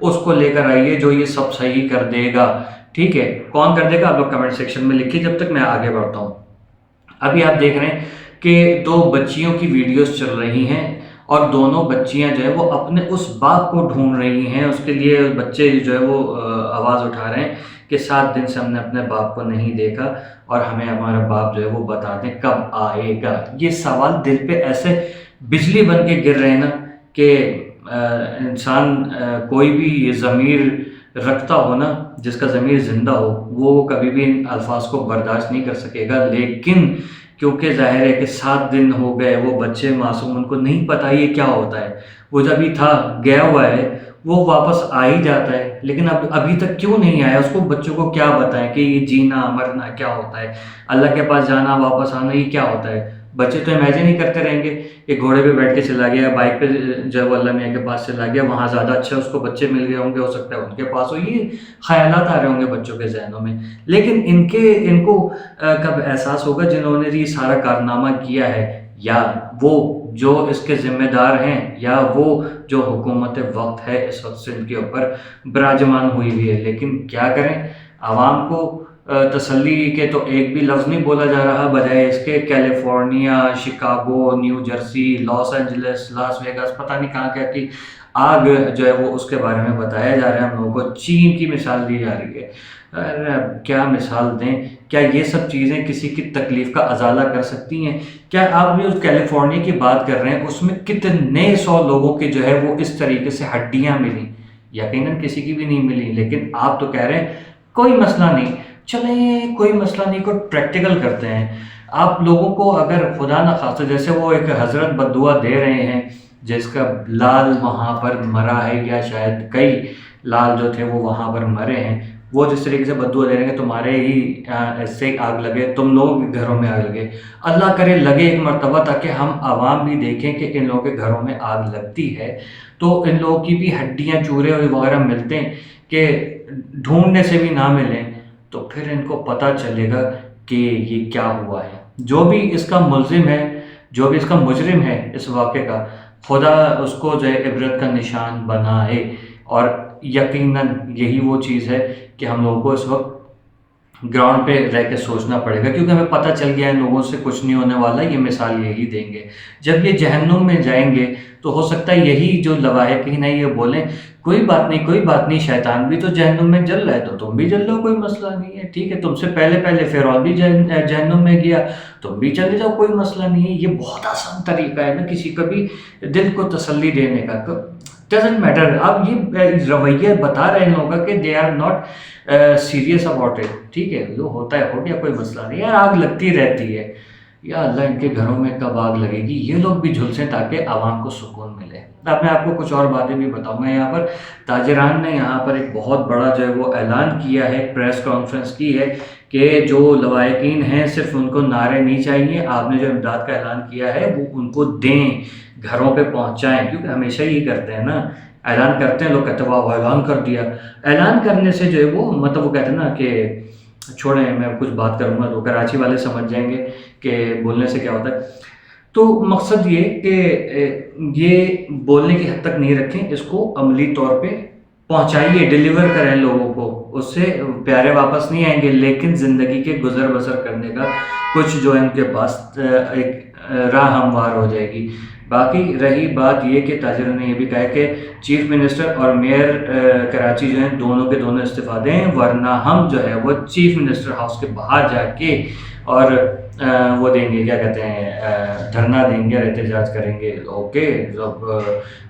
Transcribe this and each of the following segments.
اس کو لے کر آئیے جو یہ سب صحیح کر دے گا، ٹھیک ہے؟ کون کر دے گا آپ لوگ کمنٹ سیکشن میں لکھیے، جب تک میں آگے بڑھتا ہوں۔ ابھی آپ دیکھ رہے ہیں کہ 2 بچیوں کی ویڈیوز چل رہی ہیں اور دونوں بچیاں جو ہے وہ اپنے اس باپ کو ڈھونڈ رہی ہیں، اس کے لیے بچے جو ہے وہ آواز اٹھا رہے ہیں کہ 7 دن سے ہم نے اپنے باپ کو نہیں دیکھا اور ہمیں ہمارا باپ جو ہے وہ بتا دیں کب آئے گا۔ یہ سوال دل پہ ایسے بجلی بن کے گر رہے ہیں نا کہ انسان کوئی بھی ضمیر رکھتا ہو نا، جس کا ضمیر زندہ ہو، وہ کبھی بھی ان الفاظ کو برداشت نہیں کر سکے گا۔ لیکن کیونکہ ظاہر ہے کہ 7 دن ہو گئے، وہ بچے معصوم، ان کو نہیں پتہ یہ کیا ہوتا ہے، وہ جب ہی تھا گیا ہوا ہے وہ واپس آ ہی جاتا ہے، لیکن ابھی تک کیوں نہیں آیا؟ اس کو بچوں کو کیا بتائیں کہ یہ جینا مرنا کیا ہوتا ہے، اللہ کے پاس جانا واپس آنا یہ کیا ہوتا ہے؟ بچے تو امیجن ہی کرتے رہیں گے کہ گھوڑے پہ بیٹھ کے چلا گیا، بائک پہ جو ہے وہ اللہ میاں کے پاس چلا گیا، وہاں زیادہ اچھا اس کو بچے مل گئے ہوں گے، ہو سکتا ہے ان کے پاس ہو، یہ خیالات آ رہے ہوں گے بچوں کے ذہنوں میں۔ لیکن ان کو کب احساس ہوگا جنہوں نے یہ سارا کارنامہ کیا ہے، یا وہ جو اس کے ذمہ دار ہیں، یا وہ جو حکومت وقت ہے اس وقت سندھ کے اوپر براجمان ہوئی ہوئی ہے۔ لیکن کیا کریں، عوام کو تسلی کے تو ایک بھی لفظ نہیں بولا جا رہا، بجائے اس کے California, Chicago, New Jersey, Los Angeles, Las Vegas, پتہ نہیں کہاں کہاں کی آگ جو ہے وہ اس کے بارے میں بتایا جا رہا ہے ہم لوگوں کو، چین کی مثال دی جا رہی ہے۔ کیا مثال دیں؟ کیا یہ سب چیزیں کسی کی تکلیف کا ازالہ کر سکتی ہیں؟ کیا آپ بھی اس کیلیفورنیا کی بات کر رہے ہیں، اس میں کتنے 100 لوگوں کے جو ہے وہ اس طریقے سے ہڈیاں ملی، یقیناً کسی کی بھی نہیں ملی، لیکن آپ تو کہہ رہے ہیں کوئی مسئلہ نہیں۔ چلیں کوئی مسئلہ نہیں کو پریکٹیکل کرتے ہیں۔ آپ لوگوں کو اگر خدا نہ خواستہ، جیسے وہ ایک حضرت بدعا دے رہے ہیں جس کا لال وہاں پر مرا ہے، یا شاید کئی لال جو تھے وہ وہاں پر مرے ہیں، وہ جس طریقے سے بدعا دے رہے ہیں کہ تمہارے ہی ایسے آگ لگے، تم لوگوں کے گھروں میں آگ لگے، اللہ کرے لگے ایک مرتبہ، تاکہ ہم عوام بھی دیکھیں کہ ان لوگوں کے گھروں میں آگ لگتی ہے تو ان لوگوں کی بھی ہڈیاں چورے وغیرہ ملتے ہیں کہ ڈھونڈنے سے بھی نہ ملیں، تو پھر ان کو پتہ چلے گا کہ یہ کیا ہوا ہے۔ جو بھی اس کا ملزم ہے، جو بھی اس کا مجرم ہے اس واقعے کا، خدا اس کو جو ہے عبرت کا نشان بنائے۔ اور یقیناً یہی وہ چیز ہے کہ ہم لوگوں کو اس وقت گراؤنڈ پہ رہ کے سوچنا پڑے گا، کیونکہ ہمیں پتہ چل گیا ان لوگوں سے کچھ نہیں ہونے والا، یہ مثال یہی دیں گے۔ جب یہ جہنم میں جائیں گے تو ہو سکتا ہے یہی جو لواحقین ہیں یہ بولیں کوئی بات نہیں، کوئی بات نہیں، شیطان بھی تو جہنم میں جل رہا ہے تو تم بھی جل رہو، کوئی مسئلہ نہیں ہے، ٹھیک ہے، تم سے پہلے فرعون بھی جہنم میں گیا، تم بھی چلے جاؤ، کوئی مسئلہ نہیں ہے۔ یہ بہت آسان طریقہ ہے نا کسی کا بھی دل کو تسلی دینے کا۔ ڈزنٹ میٹر، آپ یہ رویہ بتا رہے ہیں لوگوں کا کہ they are not serious about it, ٹھیک ہے، جو ہوتا ہے ہو گیا، کوئی مسئلہ نہیں یار، آگ لگتی رہتی ہے، یا اللہ ان کے گھروں میں کب آگ لگے گی، یہ لوگ بھی جھلسیں تاکہ عوام کو سکون ملے۔ اب میں آپ کو کچھ اور باتیں بھی بتاؤں گا۔ یہاں پر تاجران نے یہاں پر ایک بہت بڑا جو ہے وہ اعلان کیا ہے، پریس کانفرنس کی ہے کہ جو لواحقین ہیں صرف ان کو نعرے نہیں چاہیے، آپ نے جو امداد کا اعلان کیا ہے وہ ان کو دیں، گھروں پہ پہنچائیں، کیونکہ ہمیشہ یہ کرتے ہیں نا، اعلان کرتے ہیں، لوگ کہتے ہیں واہ اعلان کر دیا۔ اعلان کرنے سے جو ہے وہ مطلب وہ کہتے ہیں نا کہ چھوڑیں میں کچھ بات کروں گا تو کراچی والے سمجھ جائیں گے کہ بولنے سے کیا ہوتا ہے۔ تو مقصد یہ کہ یہ بولنے کی حد تک نہیں رکھیں، اس کو عملی طور پہ پہنچائیے، ڈیلیور کریں لوگوں کو، اس سے پیارے واپس نہیں آئیں گے، لیکن زندگی کے گزر بسر کرنے کا کچھ جو ہے ان کے پاس ایک راہ ہموار ہو جائے گی۔ باقی رہی بات یہ کہ تاجروں نے یہ بھی کہا کہ چیف منسٹر اور میئر کراچی جو ہیں دونوں کے دونوں استعفیٰ دیں، ورنہ ہم جو ہے وہ چیف منسٹر ہاؤس کے باہر جا کے اور وہ دیں گے، کیا کہتے ہیں، دھرنا دیں گے اور احتجاج کریں گے۔ اوکے،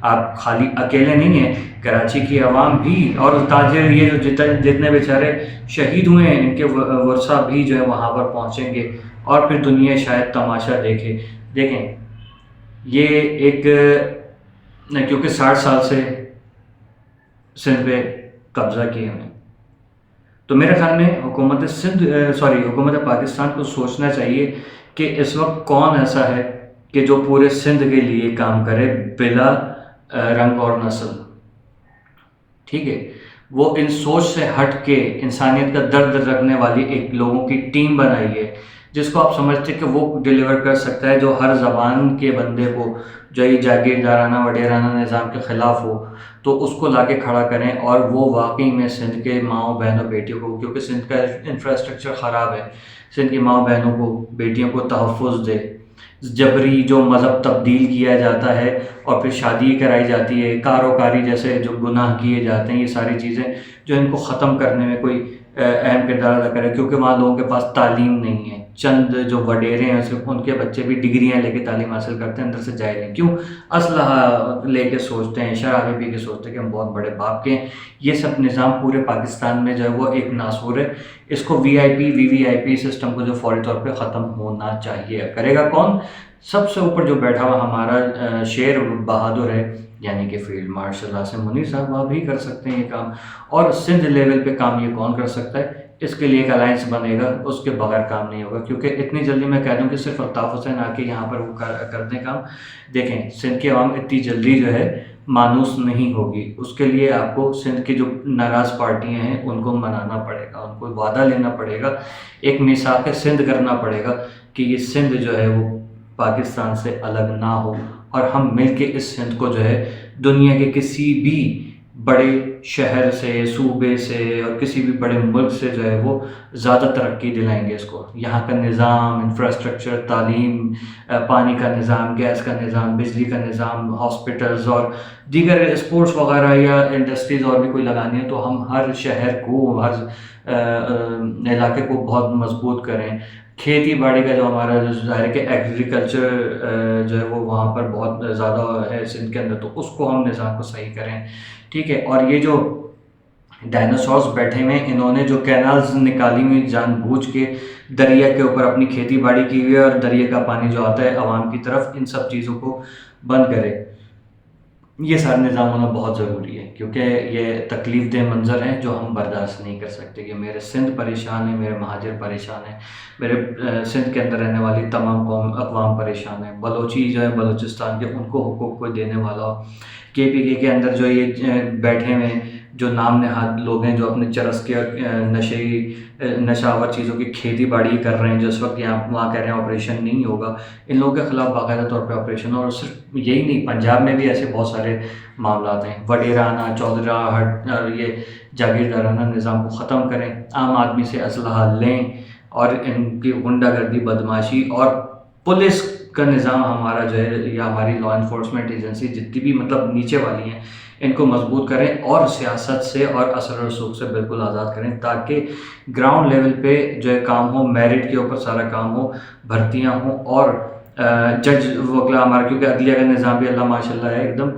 آپ خالی اکیلے نہیں ہیں، کراچی کی عوام بھی اور تاجر یہ جو جتنے بیچارے شہید ہوئے ہیں ان کے ورثہ بھی جو ہے وہاں پر پہنچیں گے، اور پھر دنیا شاید تماشا دیکھے۔ دیکھیں یہ ایک کیونکہ 60 سال سے سندھ پہ قبضہ کیے ہوئے، تو میرے خیال میں حکومت پاکستان کو سوچنا چاہیے کہ اس وقت کون ایسا ہے کہ جو پورے سندھ کے لیے کام کرے بلا رنگ اور نسل، ٹھیک ہے، وہ ان سوچ سے ہٹ کے انسانیت کا درد رکھنے والی ایک لوگوں کی ٹیم بنائی ہے جس کو آپ سمجھتے کہ وہ ڈیلیور کر سکتا ہے، جو ہر زبان کے بندے کو جو یہ جاگیردارانہ وڈیرانہ نظام کے خلاف ہو، تو اس کو لا کے کھڑا کریں، اور وہ واقعی میں سندھ کے ماؤں بہنوں بیٹیوں کو، کیونکہ سندھ کا انفراسٹرکچر خراب ہے، سندھ کی ماؤں بہنوں کو بیٹیوں کو تحفظ دے۔ جبری جو مذہب تبدیل کیا جاتا ہے اور پھر شادی کرائی جاتی ہے، کاروکاری جیسے جو گناہ کیے جاتے ہیں، یہ ساری چیزیں جو ان کو ختم کرنے میں کوئی اہم کردار ادا کرے، کیونکہ وہاں لوگوں کے پاس تعلیم نہیں ہے۔ چند جو وڈیرے ہیں صرف ان کے بچے بھی ڈگریاں لے کے تعلیم حاصل کرتے ہیں، اندر سے جاہل ہیں، کیوں؟ اسلحہ لے کے سوچتے ہیں، شرابیں پی کے سوچتے ہیں کہ ہم بہت بڑے باپ کے ہیں۔ یہ سب نظام پورے پاکستان میں جو ہے وہ ایک ناسور ہے۔ اس کو وی وی آئی پی سسٹم کو جو فوری طور پہ ختم ہونا چاہیے۔ کرے گا کون؟ سب سے اوپر جو بیٹھا ہوا ہمارا شیر بہادر ہے، یعنی کہ فیلڈ مارشل عاصم منیر صاحب، آپ ہی کر سکتے ہیں یہ کام۔ اور سندھ لیول پہ کام یہ کون کر سکتا ہے؟ اس کے لیے ایک الائنس بنے گا، اس کے بغیر کام نہیں ہوگا، کیونکہ اتنی جلدی میں کہہ دوں کہ صرف الطاف حسین آ کے یہاں پر وہ کر دیں کام، دیکھیں سندھ کی عوام اتنی جلدی جو ہے مانوس نہیں ہوگی۔ اس کے لیے آپ کو سندھ کی جو ناراض پارٹیاں ہیں ان کو منانا پڑے گا، ان کو وعدہ لینا پڑے گا، ایک میثاق سندھ کرنا پڑے گا کہ یہ سندھ جو ہے وہ پاکستان سے الگ نہ ہو، اور ہم مل کے اس سندھ کو جو ہے دنیا کے کسی بھی بڑے شہر سے، صوبے سے، اور کسی بھی بڑے ملک سے جو ہے وہ زیادہ ترقی دلائیں گے اس کو۔ یہاں کا نظام، انفراسٹرکچر، تعلیم، پانی کا نظام، گیس کا نظام، بجلی کا نظام، ہاسپٹلز اور دیگر اسپورٹس وغیرہ یا انڈسٹریز اور بھی کوئی لگانی ہے، تو ہم ہر شہر کو، ہر علاقے کو بہت مضبوط کریں۔ کھیتی باڑی کا جو ہمارا ظاہر ہے کہ ایگریکلچر جو ہے وہ وہاں پر بہت زیادہ ہے سندھ کے اندر، تو اس کو ہم نظام کو صحیح کریں، ٹھیک ہے۔ اور یہ جو ڈائناسورس بیٹھے ہوئے ہیں، انہوں نے جو کینالز نکالی ہوئی جان بوجھ کے دریا کے اوپر اپنی کھیتی باڑی کی ہوئی ہے، اور دریا کا پانی جو آتا ہے عوام کی طرف، ان سب چیزوں کو بند کرے۔ یہ سارا نظام ہونا بہت ضروری ہے، کیونکہ یہ تکلیف دہ منظر ہیں جو ہم برداشت نہیں کر سکتے کہ میرے سندھ پریشان ہیں، میرے مہاجر پریشان ہیں، میرے سندھ کے اندر رہنے والی تمام اقوام پریشان ہیں۔ بلوچی جو ہے بلوچستان کے، ان کو حقوق کوئی دینے والا ہو۔ کے پی کے اندر جو یہ بیٹھے ہوئے ہیں، جو نام نہاد لوگ ہیں، جو اپنے چرس کے نشاور چیزوں کی کھیتی باڑی کر رہے ہیں، جو اس وقت وہاں کہہ رہے ہیں آپریشن نہیں ہوگا، ان لوگوں کے خلاف باقاعدہ طور پہ آپریشن ہو۔ اور صرف یہی نہیں، پنجاب میں بھی ایسے بہت سارے معاملات ہیں۔ وڈیرانہ، چودھرا اور یہ جاگیردارانہ نظام کو ختم کریں، عام آدمی سے اسلحہ لیں، اور ان کی غنڈہ گردی، بدماشی اور پولیس کا نظام ہمارا جو ہے، یا ہماری لا انفورسمنٹ ایجنسی جتنی بھی مطلب نیچے والی ہیں، ان کو مضبوط کریں، اور سیاست سے اور اثر و رسوخ سے بالکل آزاد کریں، تاکہ گراؤنڈ لیول پہ جو ہے کام ہو، میرٹ کے اوپر سارا کام ہو، بھرتیاں ہوں، اور جج وکلا ہمارا، کیونکہ عدلیہ کا نظام بھی اللہ ماشاء اللہ ہے، ایک دم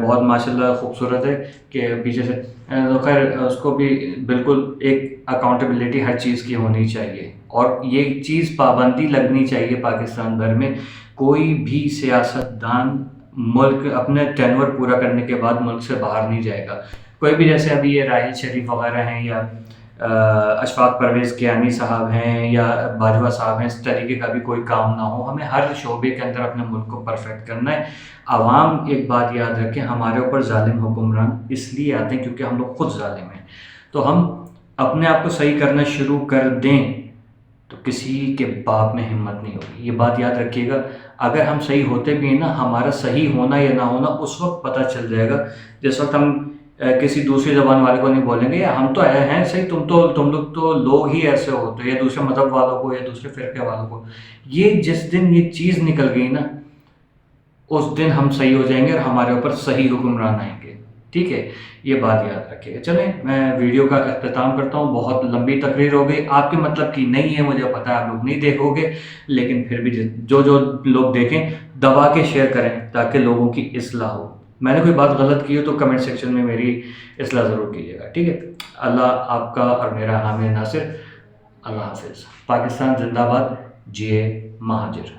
بہت ماشاء اللہ خوبصورت ہے کہ پیچھے سے تو خیر اس کو بھی بالکل ایک اکاؤنٹیبلٹی ہر چیز کی ہونی چاہیے، اور یہ چیز پابندی لگنی چاہیے پاکستان بھر میں، کوئی بھی سیاستدان ملک اپنے ٹینور پورا کرنے کے بعد ملک سے باہر نہیں جائے گا۔ کوئی بھی، جیسے ابھی یہ راحیل شریف وغیرہ ہیں، یا اشفاق پرویز کیانی صاحب ہیں، یا باجوہ صاحب ہیں، اس طریقے کا بھی کوئی کام نہ ہو۔ ہمیں ہر شعبے کے اندر اپنے ملک کو پرفیکٹ کرنا ہے۔ عوام ایک بات یاد رکھیں، ہمارے اوپر ظالم حکمران اس لیے آتے ہیں کیونکہ ہم لوگ خود ظالم ہیں، تو ہم اپنے آپ کو صحیح کرنا شروع کر دیں تو کسی کے باپ میں ہمت نہیں ہوگی۔ یہ بات یاد رکھیے گا، اگر ہم صحیح ہوتے بھی ہیں نا، ہمارا صحیح ہونا یا نہ ہونا اس وقت پتہ چل جائے گا جس وقت ہم کسی دوسری زبان والے کو نہیں بولیں گے یا ہم تو ہیں صحیح، تم لوگ تو لوگ ہی ایسے ہوتے، یا دوسرے مذہب والوں کو یا دوسرے فرقے والوں کو، یہ جس دن یہ چیز نکل گئی نا، اس دن ہم صحیح ہو جائیں گے اور ہمارے اوپر صحیح حکمران آئیں گے، ٹھیک ہے؟ یہ بات یاد رکھیے گا۔ چلیں میں ویڈیو کا اختتام کرتا ہوں، بہت لمبی تقریر ہو گئی، آپ کے مطلب کی نہیں ہے، مجھے پتہ ہے آپ لوگ نہیں دیکھو گے، لیکن پھر بھی جو لوگ دیکھیں دبا کے شیئر کریں تاکہ لوگوں کی اصلاح ہو۔ میں نے کوئی بات غلط کی ہو تو کمنٹ سیکشن میں میری اصلاح ضرور کیجیے گا، ٹھیک ہے؟ اللہ آپ کا اور میرا حامی ناصر۔ اللہ حافظ۔ پاکستان زندہ باد، جیے مہاجر۔